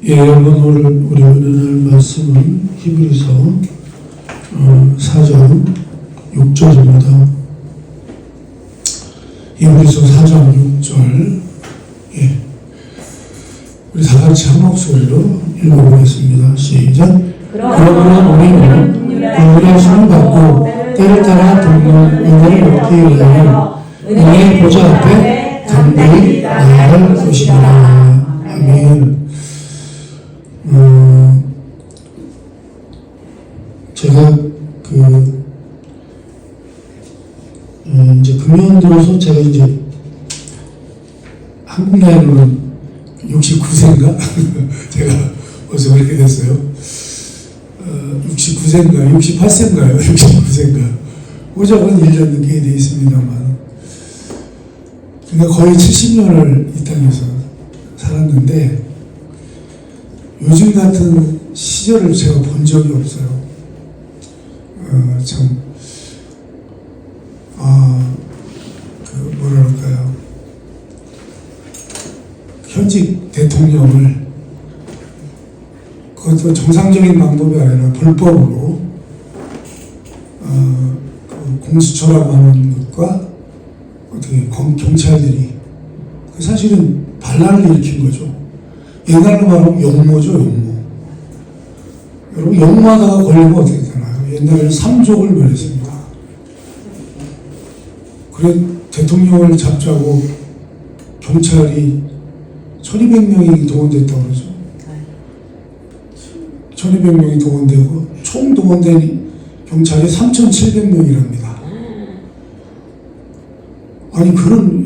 예, 여러분 오늘 우리 은혜할 말씀은 히브리서 4장 6절입니다. 히브리서 4장 6절. 예, 우리 다 같이 한 목소리로 읽어보겠습니다. 시작. 그러므로 우리는 긍휼하심을 받고 때를 따라 돕는 은혜를 얻기 위하여 은혜의 보좌 앞에 담대히 나아갈 것이니라. 아멘. 제가 이제 금년 들어서 제가 이제 한국 나이로는 69세인가? 제가 벌써 그렇게 됐어요. 69세인가? 68세인가요? 69세인가? 호적은 1년 늦게 되어 있습니다만. 그러니까 거의 70년을 이 땅에서 살았는데, 요즘 같은 시절을 제가 본 적이 없어요. 뭐라 그럴까요? 현직 대통령을, 그것도 정상적인 방법이 아니라 불법으로, 공수처라고 하는 것과 어떻게 경찰들이, 사실은 반란을 일으킨 거죠. 옛날로 말하면 용모죠, 용모. 여러분, 용모하다가 걸리면 어떻게 되나요? 옛날에는 3족을 벌였습니다. 그래, 대통령을 잡자고 경찰이 1200명이 동원됐다고 그러죠. 1200명이 동원되고, 총 동원된 경찰이 3700명이랍니다. 아니,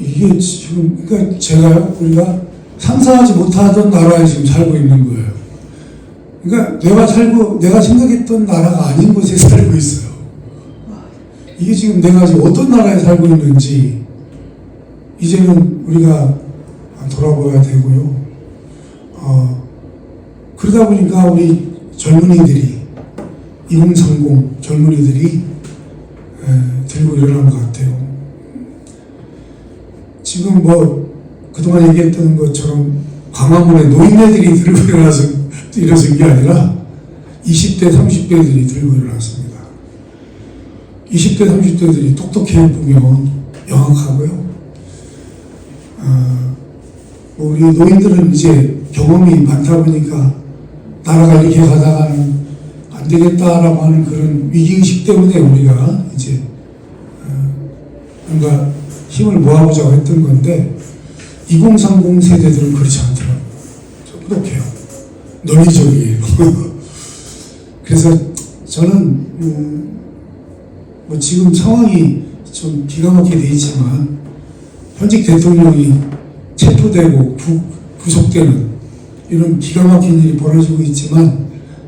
이게 지금, 그러니까 우리가 상상하지 못하던 나라에 지금 살고 있는 거예요. 그러니까 내가 생각했던 나라가 아닌 곳에 살고 있어요. 이게 지금 내가 지금 어떤 나라에 살고 있는지 이제는 우리가 돌아봐야 되고요. 그러다 보니까 우리 젊은이들이 2030 젊은이들이 들고 일어난 것 같아요. 지금 그동안 얘기했던 것처럼 광화문에 노인네들이 들고 일어선 게 아니라 20대, 30대들이 들고 일어났습니다. 20대, 30대들이 똑똑해 보면 영악하고요. 우리 노인들은 이제 경험이 많다 보니까 나라가 이렇게 가다가는 안 되겠다라고 하는 그런 위기의식 때문에 우리가 이제 뭔가 힘을 모아보자고 했던 건데 2030 세대들은 그렇지 않더라고요. 똑똑해요. 논리적이에요. 그래서 저는 지금 상황이 좀 기가 막히게 돼 있지만 현직 대통령이 체포되고 구속되는 이런 기가 막힌 일이 벌어지고 있지만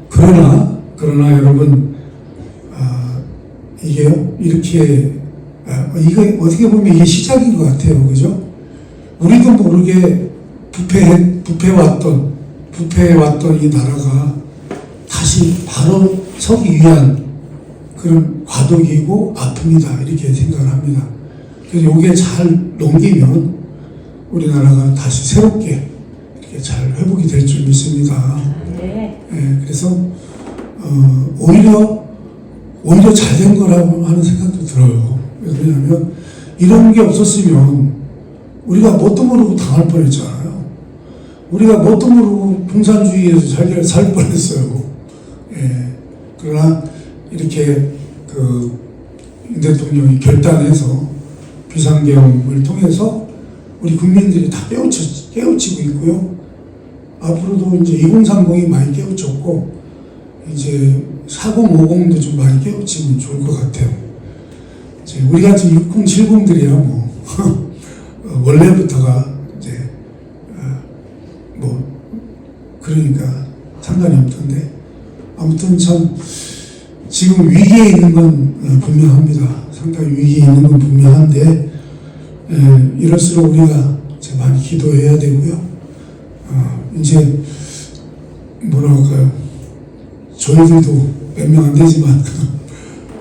그러나 여러분 이게요 이렇게 이거 어떻게 보면 이게 시작인 것 같아요. 그죠? 우리도 모르게 부패해왔던 이 나라가 다시 바로 서기 위한 그런 과도기이고 아픔이다. 이렇게 생각을 합니다. 그래서 이게 잘 넘기면 우리나라가 다시 새롭게 이렇게 잘 회복이 될 줄 믿습니다. 네, 그래서 오히려 잘 된 거라고 하는 생각도 들어요. 왜냐하면 이런 게 없었으면 우리가 뭣도 모르고 당할 뻔했잖아요. 우리가 뭣도 모르고 공산주의에서 살 뻔했어요. 그러나 이렇게 윤 대통령이 결단해서 비상계엄을 통해서 우리 국민들이 다 깨우치고 있고요. 앞으로도 이제 2030이 많이 깨우쳤고 이제 4050도 좀 많이 깨우치면 좋을 것 같아요. 우리 같은 6070들이야 원래부터가 이제 그러니까 상관이 없던데 아무튼 참 지금 위기에 있는 건 분명합니다. 상당히 위기에 있는 건 분명한데 이럴수록 우리가 이제 많이 기도해야 되고요. 이제 뭐라 할까요? 저희들도 몇 명 안 되지만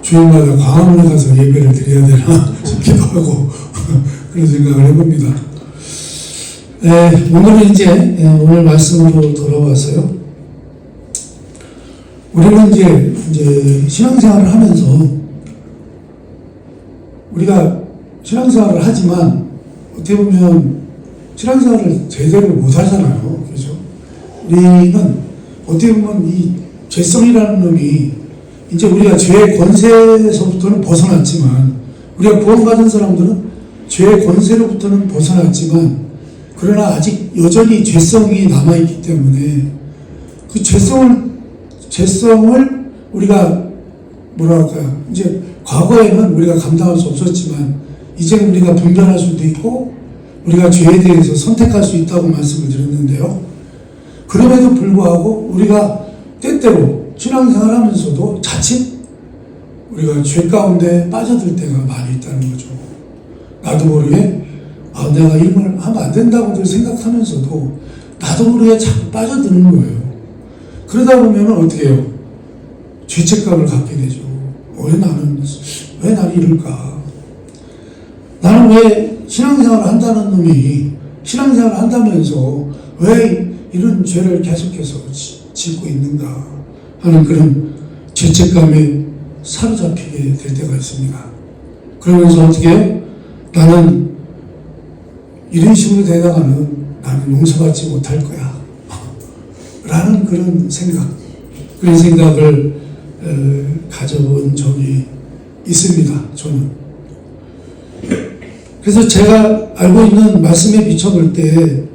주일마다 광화문에 가서 예배를 드려야 되나 싶기도 하고 그런 생각을 해봅니다. 오늘은 이제 오늘 말씀으로 돌아와서요. 우리는 이제 신앙생활을 하면서 우리가 신앙생활을 하지만 어떻게 보면 신앙생활을 제대로 못 하잖아요. 그죠? 우리는 어떻게 보면 이 죄성이라는 놈이 이제 우리가 죄의 권세에서부터는 벗어났지만, 우리가 구원받은 사람들은 죄의 권세로부터는 벗어났지만, 그러나 아직 여전히 죄성이 남아있기 때문에 그 죄성을 우리가 뭐라 할까요? 이제 과거에는 우리가 감당할 수 없었지만 이제 우리가 분별할 수도 있고 우리가 죄에 대해서 선택할 수 있다고 말씀을 드렸는데요. 그럼에도 불구하고 우리가 때때로 신앙생활 하면서도 자칫 우리가 죄 가운데 빠져들 때가 많이 있다는 거죠. 나도 모르게 내가 이런 걸 하면 안 된다고들 생각하면서도 나도 모르게 자꾸 빠져드는 거예요. 그러다 보면 어떻게 해요? 죄책감을 갖게 되죠. 왜 나는 이럴까? 나는 왜 신앙생활을 한다는 놈이 신앙생활을 한다면서 왜 이런 죄를 계속해서 짓고 있는가 하는 그런 죄책감에 사로잡히게 될 때가 있습니다. 그러면서 어떻게 해요? 나는 이런 식으로 되다가는 나는 용서받지 못할 거야 라는 그런 생각을 가져본 적이 있습니다. 저는. 그래서 제가 알고 있는 말씀에 비춰볼 때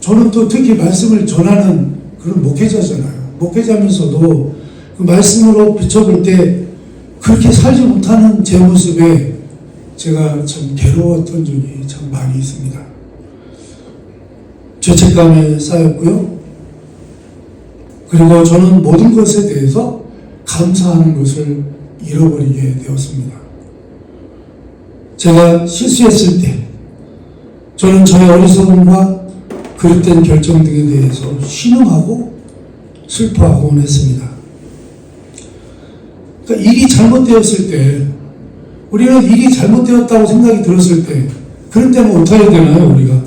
저는 또 특히 말씀을 전하는 그런 목회자잖아요. 목회자면서도 그 말씀으로 비춰볼 때 그렇게 살지 못하는 제 모습에 제가 참 괴로웠던 적이 참 많이 있습니다. 죄책감에 쌓였고요. 그리고 저는 모든 것에 대해서 감사하는 것을 잃어버리게 되었습니다. 제가 실수했을 때 저는 저의 어리석음과 그릇된 결정 등에 대해서 신음하고 슬퍼하곤 했습니다. 그러니까 일이 잘못되었을 때, 우리는 일이 잘못되었다고 생각이 들었을 때, 그럴 때는 어떻게 해야 되나요? 우리가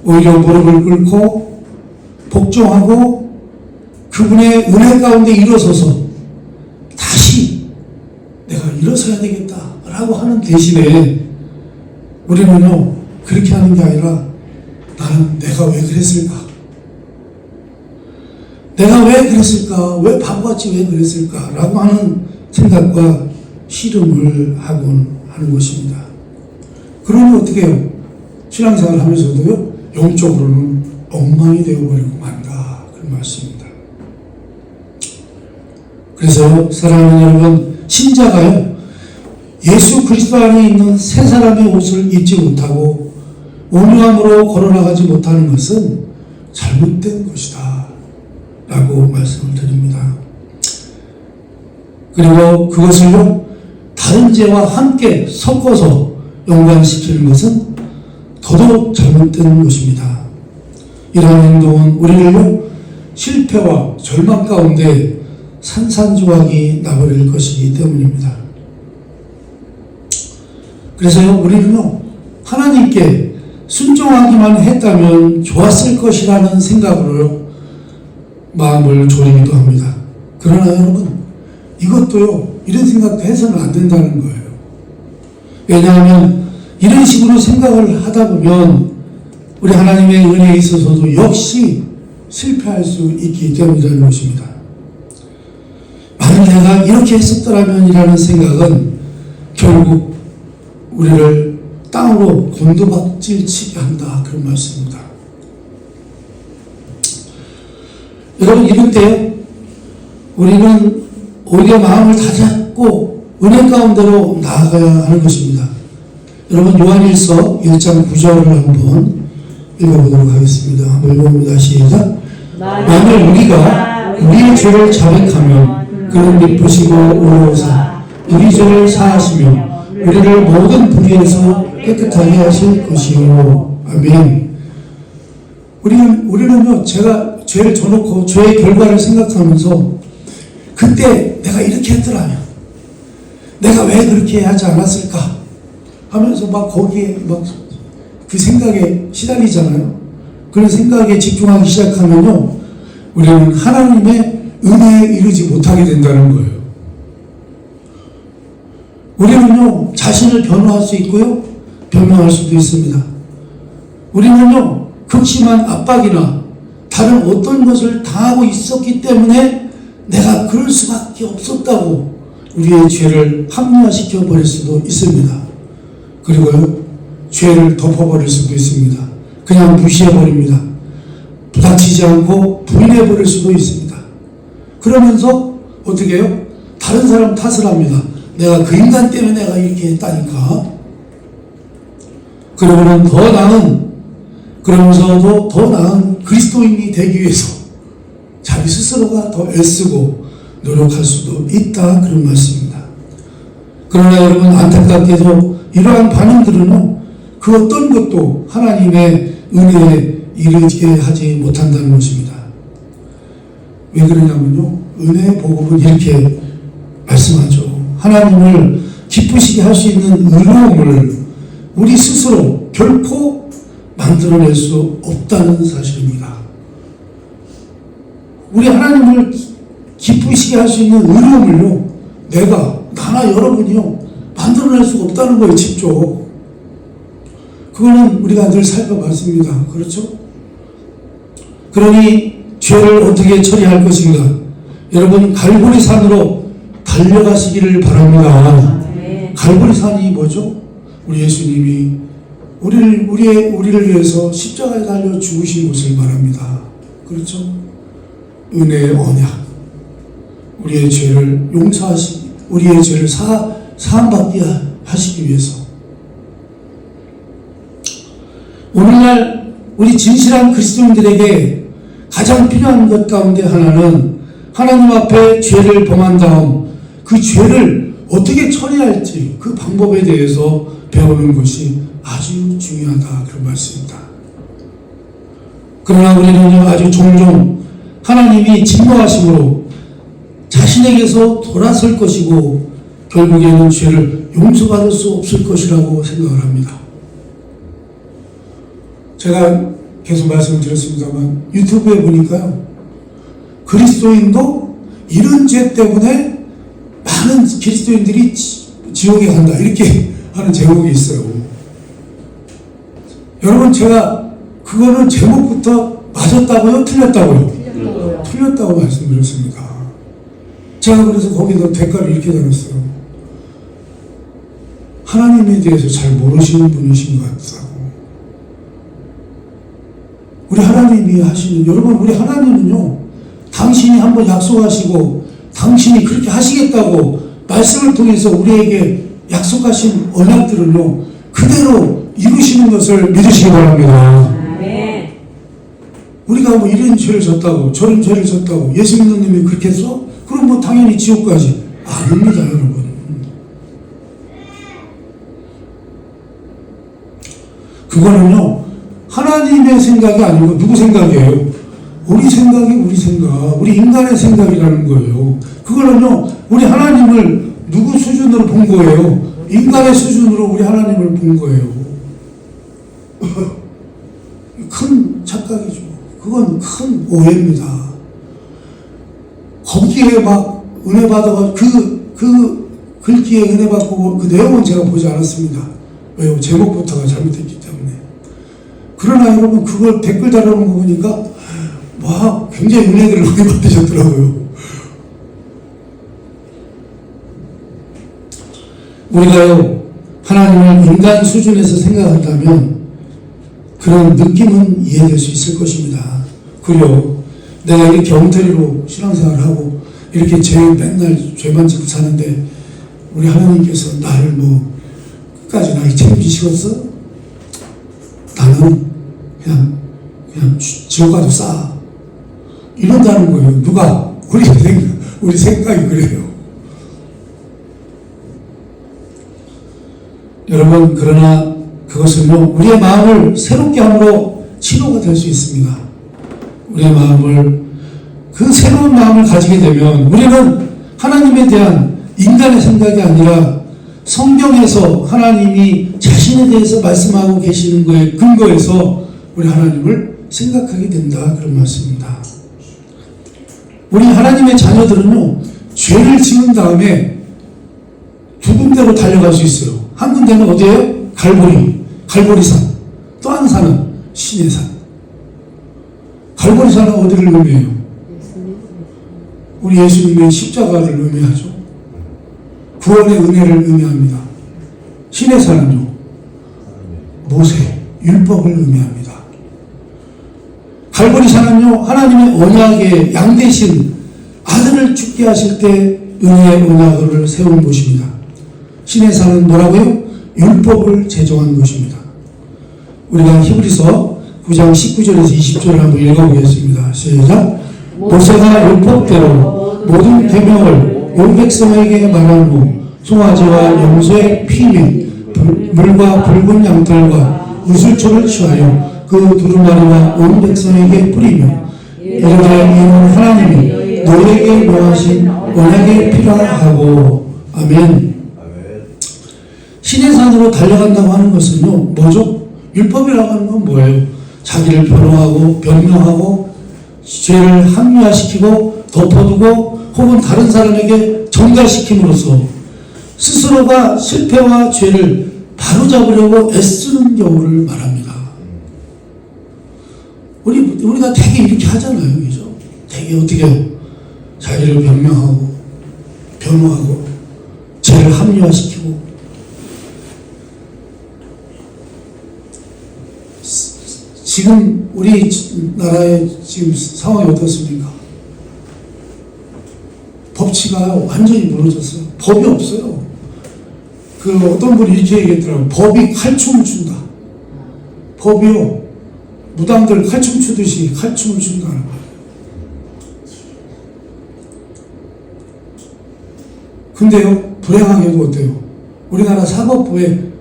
오히려 무릎을 꿇고 복종하고 그분의 은혜 가운데 일어서서 다시 내가 일어서야 되겠다라고 하는 대신에 우리는요, 그렇게 하는 게 아니라 나는 내가 왜 그랬을까? 내가 왜 그랬을까? 왜 바보같이 왜 그랬을까? 라고 하는 생각과 씨름을 하곤 하는 것입니다. 그러면 어떻게 해요? 신앙생활 하면서도요, 영적으로는 엉망이 되어버리고 만다. 그런 말씀입니다. 그래서 사랑하는 여러분, 신자가요, 예수 그리스도 안에 있는 새 사람의 옷을 입지 못하고 온유함으로 걸어나가지 못하는 것은 잘못된 것이다 라고 말씀을 드립니다. 그리고 그것을요, 다른 죄와 함께 섞어서 연관시키는 것은 더더욱 잘못된 것입니다. 이러한 행동은 우리를요, 실패와 절망 가운데 산산조각이 나버릴 것이기 때문입니다. 그래서요, 우리는요, 하나님께 순종하기만 했다면 좋았을 것이라는 생각으로 마음을 졸이기도 합니다. 그러나 여러분, 이것도요, 이런 생각도 해서는 안 된다는 거예요. 왜냐하면 이런 식으로 생각을 하다 보면 우리 하나님의 은혜에 있어서도 역시 실패할 수 있기 때문이라는 것입니다. 만약 내가 이렇게 했었더라면 이라는 생각은 결국 우리를 땅으로 곤두박질 치게 한다. 그런 말씀입니다. 여러분, 이럴 때 우리는 오히려 마음을 다잡고 은혜 가운데로 나아가야 하는 것입니다. 여러분, 요한일서 1장 9절을 한번 읽어보도록 하겠습니다. 한번 읽어봅니다. 시작. 만일 우리가 우리의 죄를 자백하면 그는 미쁘시고 의로우사 우리 죄를 사하시며 우리를 모든 불의에서 깨끗하게 하실 것이요. 아멘. 우리는요, 제가 죄를 져놓고 죄의 결과를 생각하면서 그때 내가 이렇게 했더라면 내가 왜 그렇게 하지 않았을까 하면서 막 거기에 막 그 생각에 시달리잖아요. 그런 생각에 집중하기 시작하면요, 우리는 하나님의 은혜에 이르지 못하게 된다는 거예요. 우리는요, 자신을 변호할 수 있고요, 변명할 수도 있습니다. 우리는요, 극심한 압박이나 다른 어떤 것을 당하고 있었기 때문에 내가 그럴 수밖에 없었다고 우리의 죄를 합리화시켜 버릴 수도 있습니다. 그리고요, 죄를 덮어버릴 수도 있습니다. 그냥 무시해버립니다. 부닥치지 않고 부인해버릴 수도 있습니다. 그러면서 어떻게 해요? 다른 사람 탓을 합니다. 내가 그 인간 때문에 내가 이렇게 했다니까. 그러고는 더 나은, 그러면서도 더 나은 그리스도인이 되기 위해서 자기 스스로가 더 애쓰고 노력할 수도 있다, 그런 말씀입니다. 그러나 여러분, 안타깝게도 이러한 반응들은 그 어떤 것도 하나님의 은혜에 이르게 하지 못한다는 것입니다. 왜 그러냐면요, 은혜의 복음은 이렇게 말씀하죠. 하나님을 기쁘시게 할 수 있는 의로움을 우리 스스로 결코 만들어낼 수 없다는 사실입니다. 우리 하나님을 기쁘시게 할 수 있는 의로움을요, 나나 여러분이요, 만들어낼 수가 없다는 거예요, 직접. 그거는 우리가 늘 살펴봤습니다. 그렇죠? 그러니 죄를 어떻게 처리할 것인가? 여러분, 갈보리산으로 달려가시기를 바랍니다. 갈보리산이 뭐죠? 우리 예수님이 우리를 위해서 십자가에 달려 죽으신 것을 말합니다. 그렇죠? 은혜의 언약, 우리의 죄를 용서하시기, 우리의 죄를 사함받게 하시기 위해서. 오늘날 우리 진실한 그리스도인들에게 가장 필요한 것 가운데 하나는 하나님 앞에 죄를 범한 다음 그 죄를 어떻게 처리할지 그 방법에 대해서 배우는 것이 아주 중요하다, 그런 말씀입니다. 그러나 우리는 아주 종종 하나님이 진노하심으로 자신에게서 돌아설 것이고 결국에는 죄를 용서받을 수 없을 것이라고 생각을 합니다. 제가 계속 말씀드렸습니다만 유튜브에 보니까요, 그리스도인도 이런 죄 때문에 많은 그리스도인들이 지옥에 간다, 이렇게 하는 제목이 있어요. 여러분, 제가 그거는 제목부터 맞았다고요? 틀렸다고요? 틀렸다고 말씀드렸습니다. 제가 그래서 거기다 댓글을 이렇게 달았어요. 하나님에 대해서 잘 모르시는 분이신 것 같다고. 우리 하나님이 하시는, 여러분, 우리 하나님은요, 당신이 한번 약속하시고 당신이 그렇게 하시겠다고 말씀을 통해서 우리에게 약속하신 언약들을요, 그대로 이루시는 것을 믿으시기 바랍니다. 네. 우리가 뭐 이런 죄를 졌다고 저런 죄를 졌다고 예수 믿는 놈이 그렇게 했어? 그럼 뭐 당연히 지옥까지. 아닙니다, 여러분. 그거는요, 하나님의 생각이 아니고 누구 생각이에요? 우리 생각이 우리 생각, 우리 인간의 생각이라는 거예요. 그거는요, 우리 하나님을 누구 수준으로 본 거예요? 인간의 수준으로 우리 하나님을 본 거예요. 큰 착각이죠. 그건 큰 오해입니다. 거기에 막 은혜 받아가 그 글귀에 은혜 받고 그 내용은 제가 보지 않았습니다. 왜요? 제목부터가 잘못됐기 때문에. 그러나 여러분, 그걸 댓글 달아놓은 거 보니까 막 굉장히 은혜들을 많이 받으셨더라고요. 우리가요, 하나님을 인간 수준에서 생각한다면 그런 느낌은 이해될 수 있을 것입니다. 그리고 내가 이렇게 엉터리로 신앙생활을 하고 이렇게 맨날 죄만 짓고 사는데 우리 하나님께서 나를 뭐 끝까지 나를 책임지시겠어? 나는 그냥 지옥 가도 싸. 이런다는 거예요. 누가? 우리 생각이 그래요. 여러분, 그러나 그것은요, 우리의 마음을 새롭게 함으로 치료가 될 수 있습니다. 우리의 마음을, 그 새로운 마음을 가지게 되면 우리는 하나님에 대한 인간의 생각이 아니라 성경에서 하나님이 자신에 대해서 말씀하고 계시는 거에 근거해서 우리 하나님을 생각하게 된다, 그런 말씀입니다. 우리 하나님의 자녀들은요, 죄를 지은 다음에 두 군데로 달려갈 수 있어요. 한 군데는 어디예요? 갈보리산. 또 한 산은 시내산. 갈보리산은 어디를 의미해요? 우리 예수님의 십자가를 의미하죠. 구원의 은혜를 의미합니다. 시내산은요, 모세, 율법을 의미합니다. 갈보리산은요, 하나님의 언약의 양 대신 아들을 죽게 하실 때 은혜의 언약을 세운 곳입니다. 시내산은 뭐라고요? 율법을 제정한 것입니다. 우리가 히브리서 9장 19절에서 20절을 한번 읽어보겠습니다. 시작. 모세가 율법대로 모든 계명을 온 백성에게 말한 후 송아지와 염소의 피 및 물과 붉은 양털과 우슬초를 취하여 그 두루마리와 온 백성에게 뿌리며 이르되 이는 하나님이 너에게 명하신 언약의 피라 하고. 아멘. 시내산으로 달려간다고 하는 것은요, 뭐죠? 율법이라고 하는 건 뭐예요? 자기를 변호하고 변명하고 죄를 합리화시키고 덮어두고 혹은 다른 사람에게 전가시킴으로써 스스로가 실패와 죄를 바로잡으려고 애쓰는 경우를 말합니다. 우리가 되게 이렇게 하잖아요, 그죠? 되게 어떻게 해요? 자기를 변명하고 변호하고 죄를 합리화시키고. 지금 우리 나라의 지금 상황이 어떻습니까? 법치가 완전히 무너졌어요. 법이 없어요. 그 어떤 분이 이렇게 얘기했더라고요. 법이 칼춤을 춘다. 법이요, 무당들 칼춤 추듯이 칼춤을 춘다는 거예요. 근데요, 불행하게도 어때요? 우리나라 사법부의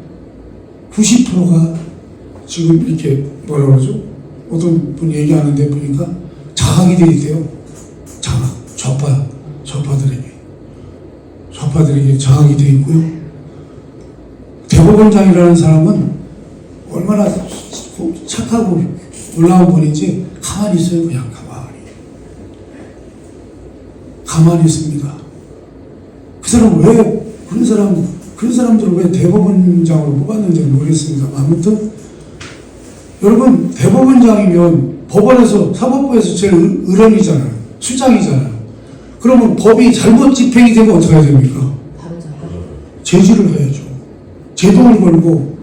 90%가 지금 이렇게 뭐라 그러죠? 어떤 분이 얘기하는데 보니까 장악이 되어 있대요. 장악, 좌파들에게 장악이 되어 있고요. 대법원장이라는 사람은 얼마나 착하고 놀라운 분인지 가만히 있어요. 그냥 가만히 있습니다. 그 사람 왜 그런 사람들을 왜 대법원장으로 뽑았는지 모르겠습니다. 아무튼 여러분, 대법원장이면 법원에서 사법부에서 제일 의원이잖아요. 수장이잖아요. 그러면 법이 잘못 집행이 되면 어떻게 해야 됩니까? 제지를 해야죠. 제동을 걸고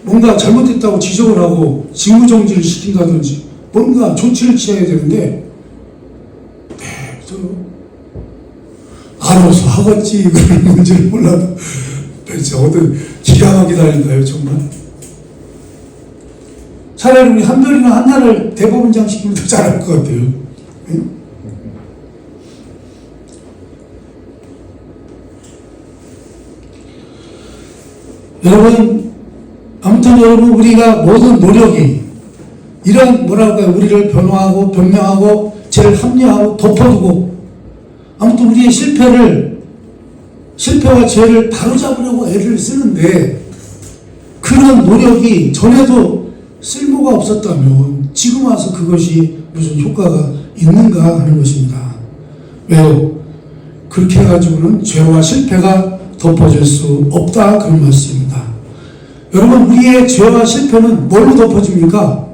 뭔가 잘못했다고 지적을 하고 직무정지를 시킨다든지 뭔가 조치를 취해야 되는데, 알아서 하겠지 그런 건지를 몰라도 진짜 어떤 기가 막히게 달린다요, 정말. 차라리 우리 한별이나 한나를 대법원장 시키면 더 잘할 것 같아요. 응? 여러분, 아무튼 여러분, 우리가 모든 노력이 이런 뭐랄까요, 우리를 변호하고 변명하고 죄를 합리화하고 덮어두고 아무튼 우리의 실패와 죄를 바로잡으려고 애를 쓰는데, 그런 노력이 전에도 쓸모가 없었다면 지금 와서 그것이 무슨 효과가 있는가 하는 것입니다. 왜요? 그렇게 해가지고는 죄와 실패가 덮어질 수 없다, 그런 말씀입니다. 여러분, 우리의 죄와 실패는 뭘로 덮어집니까?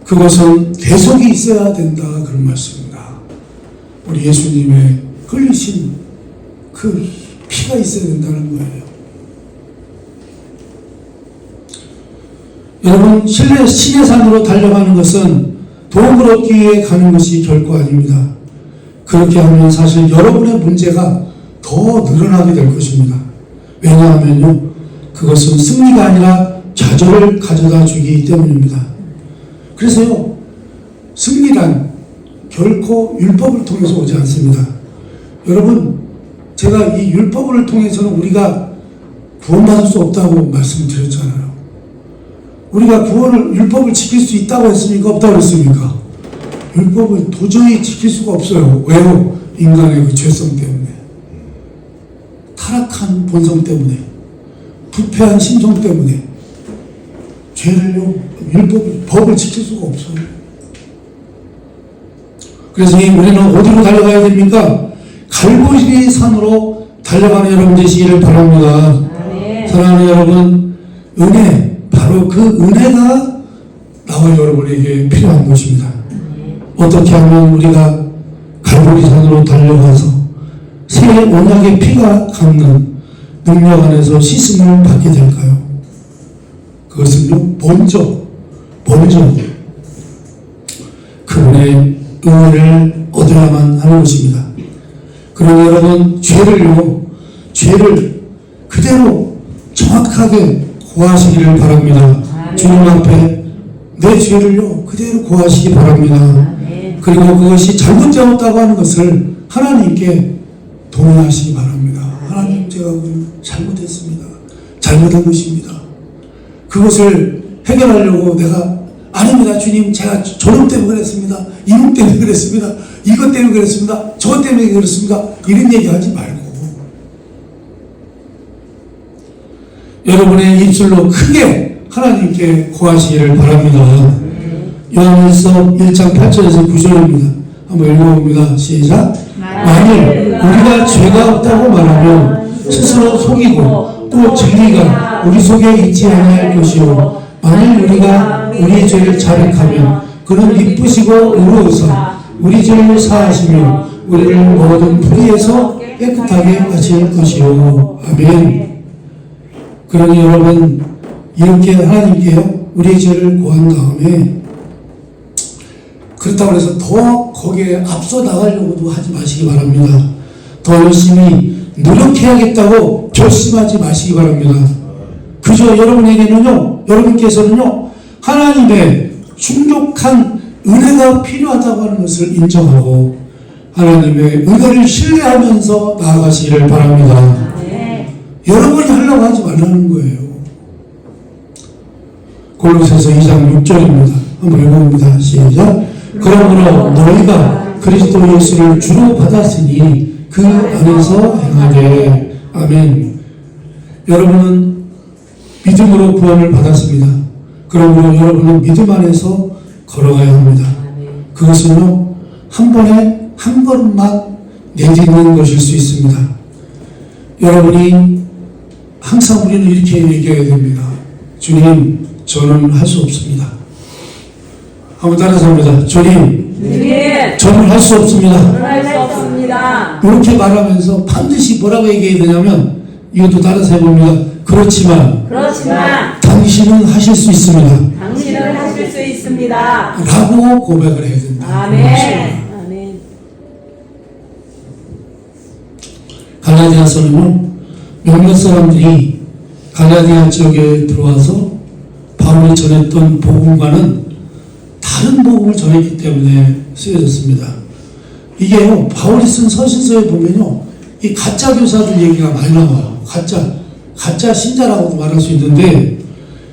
그것은 대속이 있어야 된다, 그런 말씀입니다. 우리 예수님의 흘리신 그 피가 있어야 된다는 거예요. 여러분, 시내산으로 달려가는 것은 도움을 얻기 위해 가는 것이 결코 아닙니다. 그렇게 하면 사실 여러분의 문제가 더 늘어나게 될 것입니다. 왜냐하면요, 그것은 승리가 아니라 좌절을 가져다 주기 때문입니다. 그래서요, 승리란 결코 율법을 통해서 오지 않습니다. 여러분, 제가 이 율법을 통해서는 우리가 구원받을 수 없다고 말씀드렸잖아요. 우리가 율법을 지킬 수 있다고 했습니까? 없다고 했습니까? 율법을 도저히 지킬 수가 없어요. 왜요? 인간의 그 죄성 때문에. 타락한 본성 때문에, 부패한 심성 때문에 죄를요, 법을 지킬 수가 없어요. 그래서 우리는 어디로 달려가야 됩니까? 갈보리 산으로 달려가는 여러분 되시기를 바랍니다. 사랑하는 여러분, 은혜, 바로 그 은혜가 나와 여러분에게 필요한 것입니다. 어떻게 하면 우리가 갈보리 산으로 달려가서 새 언약의 피가 갚는 능력 안에서 씻음을 받게 될까요? 그것은요, 먼저 그분의 은혜를 얻어야만 하는 것입니다. 그러나 여러분, 죄를 그대로 정확하게 고하시기를 바랍니다. 주님 앞에 내 죄를요, 그대로 고하시기 바랍니다. 그리고 그것이 잘못되었다고 하는 것을 하나님께 동의하시기 바랍니다. 하나님, 제가 잘못했습니다. 잘못한 것입니다. 그것을 해결하려고 내가 아닙니다. 주님, 제가 저놈 때문에 그랬습니다. 이놈 때문에 그랬습니다. 이것 때문에 그랬습니다. 저 때문에 그랬습니다. 이런 얘기하지 말고 여러분의 입술로 크게 하나님께 고하시기를 바랍니다. 요한일서 1장 8절에서 9절입니다. 한번 읽어봅니다. 시작. 만일 우리가 죄가 없다고 말하면 스스로 속이고 또 진리가 우리 속에 있지 않을 것이요, 만일 우리가 우리 죄를 자백하면 그는 기쁘시고 의로우사 우리 죄를 사하시며 우리를 모든 불의에서 깨끗하게 하실 것이요. 아멘. 그러니 여러분, 이렇게 하나님께요, 우리의 죄를 고한 다음에, 그렇다고 해서 더 거기에 앞서 나가려고도 하지 마시기 바랍니다. 더 열심히 노력해야겠다고 결심하지 마시기 바랍니다. 그저 여러분께서는요, 하나님의 충족한 은혜가 필요하다고 하는 것을 인정하고 하나님의 은혜를 신뢰하면서 나아가시기를 바랍니다. 여러분이 하려고 하지 말라는 거예요. 골로새서 2장 6절입니다. 한번 읽어봅니다. 시작. 그러므로 너희가 그리스도 예수를 주로 받았으니 그 안에서 행하되. 아멘. 여러분은 믿음으로 구원을 받았습니다. 그러므로 여러분은 믿음 안에서 걸어가야 합니다. 그것은요, 한 번에 한 걸음만 내딛는 것일 수 있습니다. 여러분이 항상 우리는 이렇게 얘기해야 됩니다. 주님, 저는 할 수 없습니다. 한번 따라서 합니다. 주님, 저는 할 수 없습니다. 이렇게 말하면서 반드시 뭐라고 얘기해야 되냐면, 이것도 따라서 해봅니다. 그렇지만 당신은 하실 수 있습니다. 당신은 하실 수 있습니다. 라고 고백을 해야 된다. 아멘. 갈라디아서는요, 몇몇 사람들이 갈라디아 지역에 들어와서 바울이 전했던 복음과는 다른 복음을 전했기 때문에 쓰여졌습니다. 이게요, 바울이 쓴 서신서에 보면요, 이 가짜 교사들 얘기가 많이 나와요. 가짜 신자라고도 말할 수 있는데,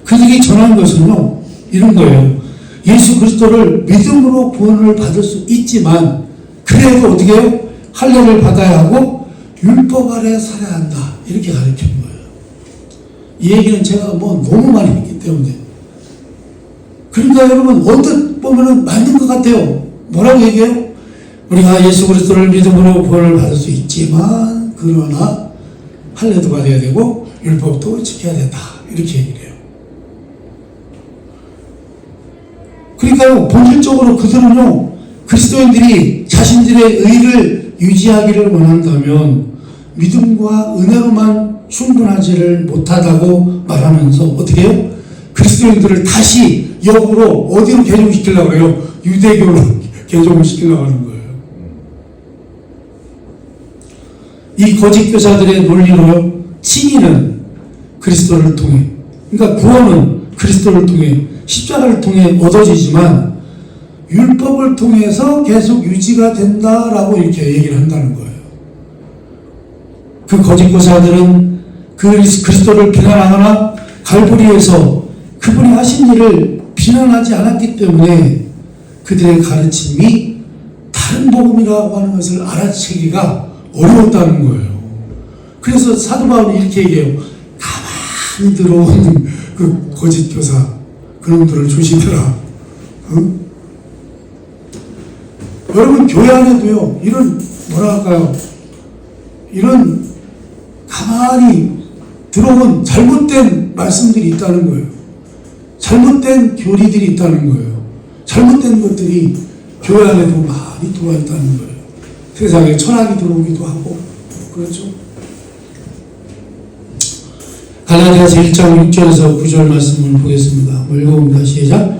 그들이 전한 것은요, 이런 거예요. 예수 그리스도를 믿음으로 구원을 받을 수 있지만, 그래도 어떻게 해요? 할례를 받아야 하고 율법 아래 살아야 한다, 이렇게 가르치는 거예요. 이 얘기는 제가 너무 많이 했기 때문에. 그러니까 여러분, 언뜻 보면은 맞는 것 같아요. 뭐라고 얘기해요? 우리가 예수 그리스도를 믿음으로 구원을 받을 수 있지만, 그러나 할례도 받아야 되고 율법도 지켜야 된다, 이렇게 얘기를 해요. 그러니까요, 본질적으로 그들은요, 그리스도인들이 자신들의 의를 유지하기를 원한다면 믿음과 은혜로만 충분하지를 못하다고 말하면서 어떻게 해요? 그리스도인들을 다시 역으로 어디로 개종시키려고 해요? 유대교로 개종을 시키려고 하는 거예요. 이 거짓 교사들의 논리로요, 칭의는 그리스도를 통해, 그러니까 구원은 그리스도를 통해, 십자가를 통해 얻어지지만 율법을 통해서 계속 유지가 된다라고 이렇게 얘기를 한다는 거예요. 그 거짓 교사들은 그리스도를 비난하거나 갈보리에서 그분이 하신 일을 비난하지 않았기 때문에 그들의 가르침이 다른 복음이라고 하는 것을 알아채기가 어려웠다는 거예요. 그래서 사도 바울이 이렇게 얘기해요. 가만히 들어온 그 거짓 교사, 그놈들을 조심해라. 어? 여러분, 교회 안에도요, 이런, 뭐라 할까요? 이런 가만히 들어온 잘못된 말씀들이 있다는 거예요. 잘못된 교리들이 있다는 거예요. 잘못된 것들이 교회 안에도 많이 들어와 있다는 거예요. 세상에 철학이 들어오기도 하고, 그렇죠? 갈라디아서 1장 6절에서 9절 말씀을 보겠습니다. 읽어봅니다. 시작.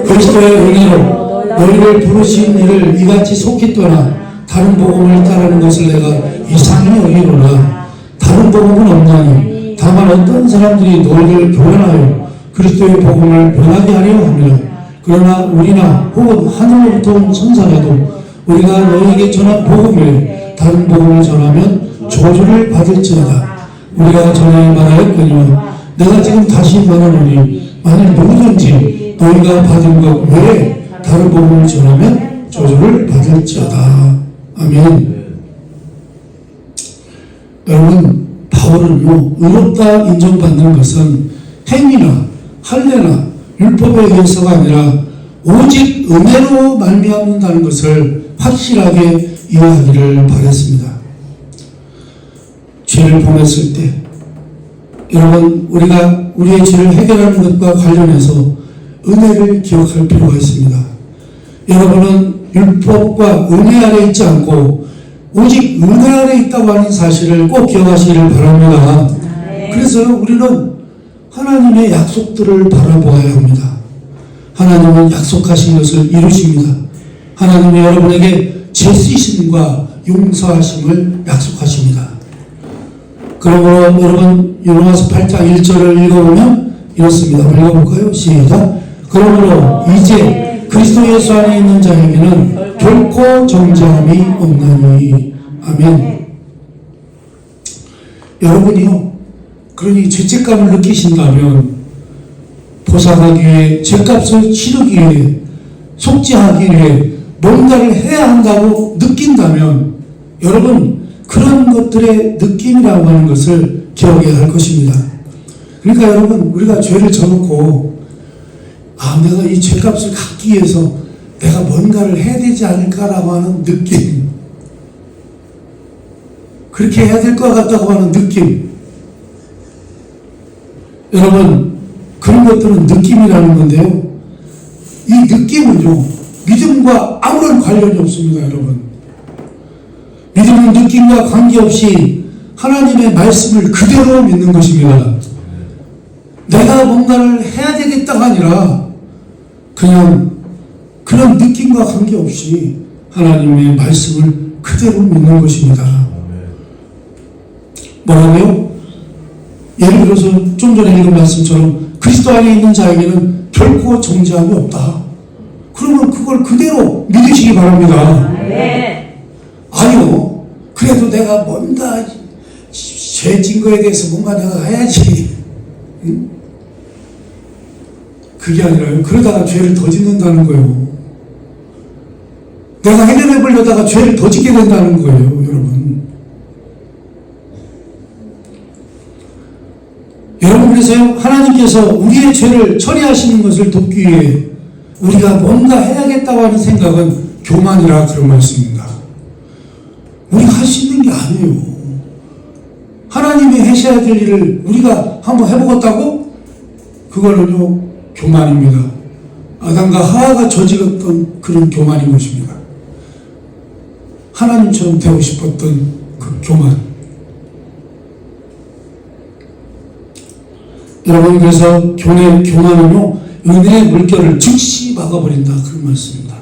그리스도의 은혜로 너희를 부르신 이를 이같이 속히 떠나 다른 복음을 따르는 것을 내가 이상히 여기노라. 다른 복음은 없나니 다만 어떤 사람들이 너희를 교란하여 그리스도의 복음을 변하게 하려 합니다. 그러나 우리나 혹은 하늘로부터 온 천사라도 우리가 너희에게 전한 복음 외에 다른 복음을 전하면 저주를 받을지어다. 우리가 전에 말하였거니와 내가 지금 다시 말하노니 만일 누구든지 너희가 받은 것 외에 다른 복음을 전하면 저주를 받을지어다. 아멘. 여러분, 바울은요, 의롭다 인정받는 것은 행위나 할례나 율법에 의해서가 아니라 오직 은혜로 말미암는다는 것을 확실하게 이해하기를 바랬습니다. 죄를 범했을 때, 여러분, 우리가 우리의 죄를 해결하는 것과 관련해서 은혜를 기억할 필요가 있습니다. 여러분은 율법과 은혜 아래 있지 않고 오직 은혜 아래 있다고 하는 사실을 꼭 기억하시기를 바랍니다. 그래서 우리는 하나님의 약속들을 바라보아야 합니다. 하나님은 약속하신 것을 이루십니다. 하나님은 여러분에게 죄 쓰심과 용서하심을 약속하십니다. 그러므로 여러분, 로마서 8장 1절을 읽어보면 이렇습니다. 읽어볼까요? 시작. 그러므로 이제 그리스도 예수 안에 있는 자에게는 결코 정죄함이 없나니. 아멘. 여러분이요, 그러니 죄책감을 느끼신다면 보상하기 위해, 죄값을 치르기 위해, 속죄하기 위해 뭔가를 해야 한다고 느낀다면 여러분, 그런 것들의 느낌이라고 하는 것을 기억해야 할 것입니다. 그러니까 여러분, 우리가 죄를 져놓고 내가 이 죄값을 갚기 위해서 내가 뭔가를 해야 되지 않을까라고 하는 느낌, 그렇게 해야 될 것 같다고 하는 느낌, 여러분, 그런 것들은 느낌이라는 건데요, 이 느낌은요, 믿음과 아무런 관련이 없습니다. 여러분, 믿음은 느낌과 관계없이 하나님의 말씀을 그대로 믿는 것입니다. 내가 뭔가를 해야 되겠다가 아니라 그냥 그런 느낌과 관계없이 하나님의 말씀을 그대로 믿는 것입니다. 뭐라고요? 예를 들어서 좀 전에 읽은 말씀처럼 그리스도 안에 있는 자에게는 결코 정죄함이 없다. 그러면 그걸 그대로 믿으시기 바랍니다. 아니요, 그래도 내가 뭔가 죄 진 거에 대해서 뭔가 내가 해야지. 응? 그게 아니라요, 그러다가 죄를 더 짓는다는 거예요. 내가 해결해 보려다가 죄를 더 짓게 된다는 거예요, 여러분. 여러분, 그래서요, 하나님께서 우리의 죄를 처리하시는 것을 돕기 위해 우리가 뭔가 해야겠다고 하는 생각은 교만이라 그런 말씀입니다. 우리가 할 수 있는 게 아니에요. 하나님이 하셔야 될 일을 우리가 한번 해보겠다고? 그거는요, 교만입니다. 아담과 하와가 저질렀던 그런 교만인 것입니다. 하나님처럼 되고 싶었던 그 교만. 여러분, 그래서 교만은요, 은혜의 물결을 즉시 막아버린다, 그런 말씀입니다.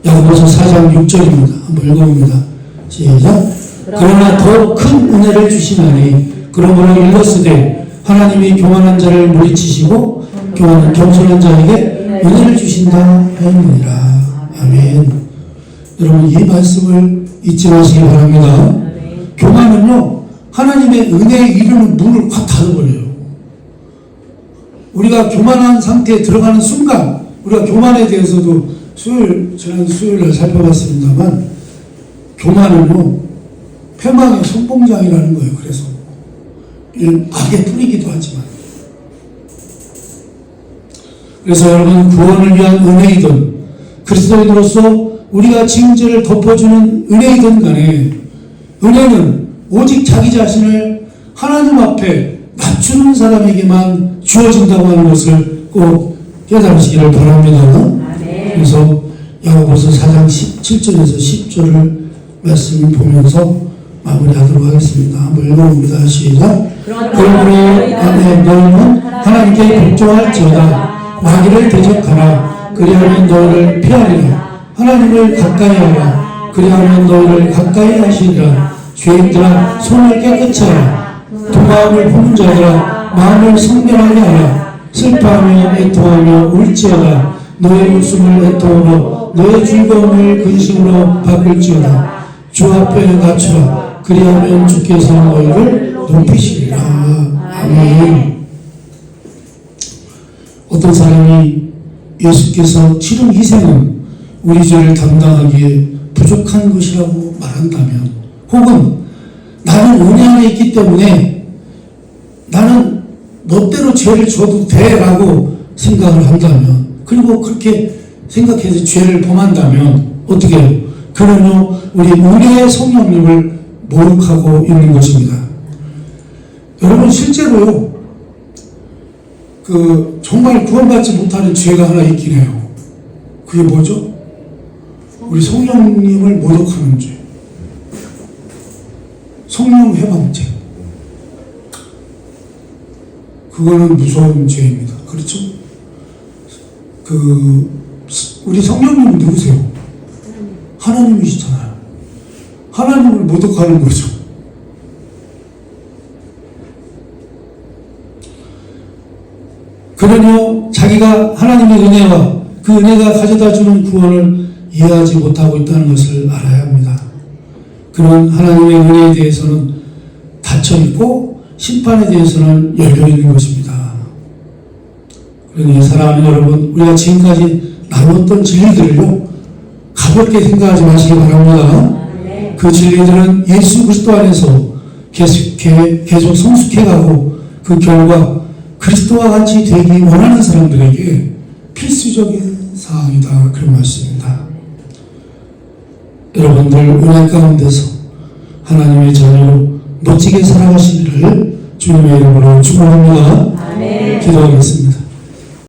야고보서 4장 6절입니다. 한번 읽어봅니다. 시작. 그러나 더 큰 은혜를 주시나니 그러므로 읽었으되 하나님이 교만한 자를 물리치시고 겸손한 자에게 은혜를 주신다 하였느니라. 아멘. 여러분, 이 말씀을 잊지 마시기 바랍니다. 교만은요, 하나님의 은혜에 이르는 문을 확 닫아버려요. 우리가 교만한 상태에 들어가는 순간, 우리가 교만에 대해서도 지난 수요일날 살펴봤습니다만, 교만은요, 패망의 선봉장이라는 거예요. 그래서 악의 뿌리기도 하지만. 그래서 여러분, 구원을 위한 은혜이든 그리스도인으로서 우리가 지은 죄를 덮어주는 은혜이든 간에, 은혜는 오직 자기 자신을 하나님 앞에 낮추는 사람에게만 주어진다고 하는 것을 꼭 깨달으시기를 바랍니다. 그래서 야고보서 4장 7절에서 10절을 말씀 보면서 마무리하도록 하겠습니다. 한번 읽어봅니다. 시작. 그러므로 너희는 하나님께 복종할지어다. 마귀를 대적하라. 그리하면 너희를 피하리라. 하나님을 가까이 하라. 그리하면 너희를 가까이 하시리라. 죄인들아, 손을 깨끗이 하라. 도마음을 품은 자들아, 마음을 성결하게 하라. 슬퍼하며 애통하며 울지어다. 너의 웃음을 애통으로, 너의 즐거움을 근심으로 바꿀지어다. 주 앞에 낮추라. 그리하면 주께서 너희를 높이시리라. 아멘. 어떤 사람이 예수께서 치른 희생은 우리 죄를 담당하기에 부족한 것이라고 말한다면, 혹은 나는 은혜 안에 있기 때문에 나는 멋대로 죄를 져도 돼라고 생각을 한다면, 그리고 그렇게 생각해서 죄를 범한다면 어떻게 해요? 그러면 우리 은혜의 성령님을 모욕하고 있는 것입니다. 여러분, 실제로요, 정말 구원받지 못하는 죄가 하나 있긴 해요. 그게 뭐죠? 우리 성령님을 모독하는 죄. 성령 회방죄. 그거는 무서운 죄입니다. 그렇죠? 우리 성령님은 누구세요? 하나님이시잖아요. 하나님을 모독하는 거죠. 그러며 자기가 하나님의 은혜와 그 은혜가 가져다주는 구원을 이해하지 못하고 있다는 것을 알아야 합니다. 그런 하나님의 은혜에 대해서는 닫혀있고 심판에 대해서는 열려있는 것입니다. 그러니 사랑하는 여러분, 우리가 지금까지 나눴던 진리들을요, 가볍게 생각하지 마시기 바랍니다. 그 진리들은 예수 그리스도 안에서 계속 성숙해가고 그 결과 그리스도와 같이 되기 원하는 사람들에게 필수적인 사항이다. 그런 말씀입니다. 여러분들 은혜 가운데서 하나님의 자녀로 멋지게 살아가시기를 주님의 이름으로 축원합니다. 기도하겠습니다.